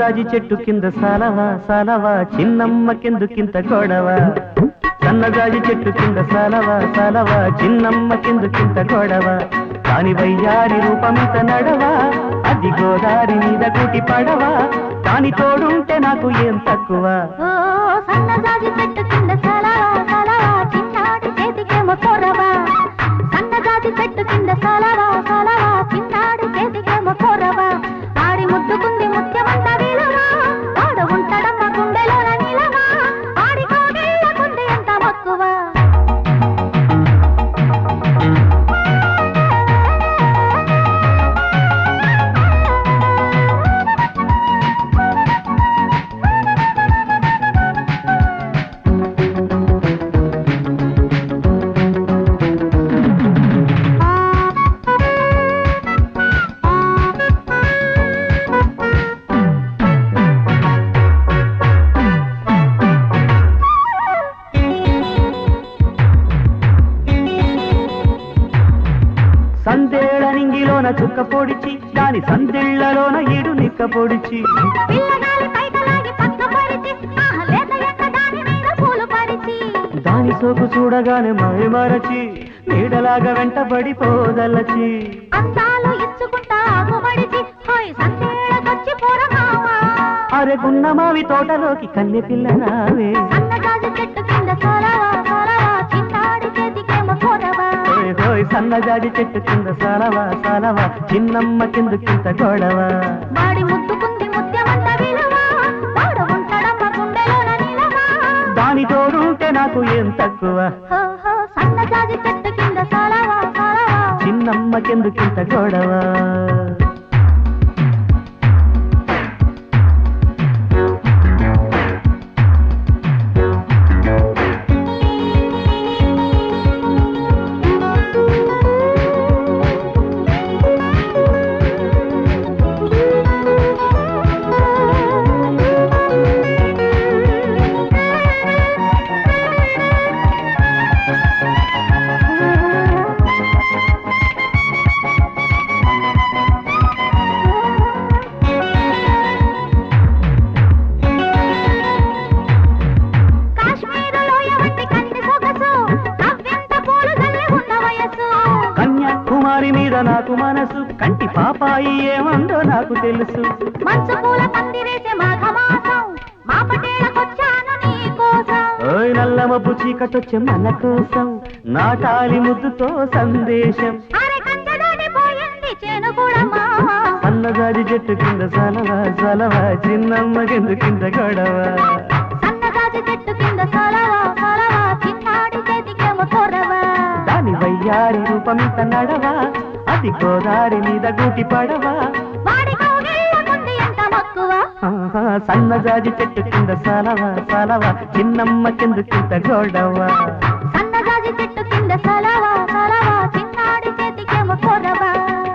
సన్నజాజి చెట్టు కింద సాలవా సాలవా చిన్నమ్మకెందుకింత గొడవ సన్నజాజి చెట్టు కింద సాలవా సాలవా చిన్నమ్మకెందుకింత గొడవ కాని వయ్యారి రూపమింత నడవా అది గోదారి మీద కూటి పడవా కాని తోడుంటే నాకు ఏం తక్కువ సన్నజాజి చెట్టు కింద సాలవా సాలవా చిన్నాడి చేతికేమో కొరవా సన్నజాజి చెట్టు కింద సాలవా సాలవా చిన్నాడి చేతికేమో కొరవా ఆడి ముద్దుకుంది ముత్యమంత విలువా వాడు ఉంటాడమ్మ గుండెలోన నిలవా ఆడి కోగిళ్ళకుంది ఎంత మక్కువ సందేళ నింగిలోన చుక్క పొడిచి దాని సందిళ్లలోన ఈడు నిక్క పొడిచి దాని సోకు చూడగానే మై మరచి నీడలాగా వెంటబడి పోదలచి అరే గున్న మావి తోటలోకి కన్నె పిల్ల నావే సన్నజాజి చెట్టు కింద సాలవా సాలవా చిన్నమ్మకెందుకింత గొడవ వాడి ముద్దుకుంది ముత్యమంత విలువా వాడు ఉంటాడమ్మ గుండెలోన నిలవా దాని తోడుంటే నాకు ఏం తక్కువ సన్నజాజి చెట్టు కింద సాలవా సాలవా చిన్నమ్మకెందుకింత గొడవ మీద నాకు మనసు కంటి పాపాయి ఏమందో నాకు తెలుసు మంచు పూల పందిరేసే మాఘమాసం మా పటేళ్ళకొచ్చాను నీ కోసం ఓయ్ నల్ల మబ్బు చీకటొచ్చే మన కోసం నాటాలి ముద్దుతో సందేశం అరే కంచదాని పోయింది చేను కూడా మావా సన్నజాజి చెట్టు కింద సలవా సలవా చిన్నమ్మకెందుకింత గొడవ సన్నజాజి చెట్టు కింద సలవా సలవా చిన్నాడి చేతికేమో కొరవా దాని వయ్యారి రూపమింత నడవా అది గోదారి మీద గూటి పడవా వాడి కోగిళ్ళకుంది ఎంత మక్కువ సన్నజాజి చెట్టు కింద సాలవా సాలవా చిన్నమ్మకెందుకింత గొడవ సన్నజాజి చెట్టు కింద సలవా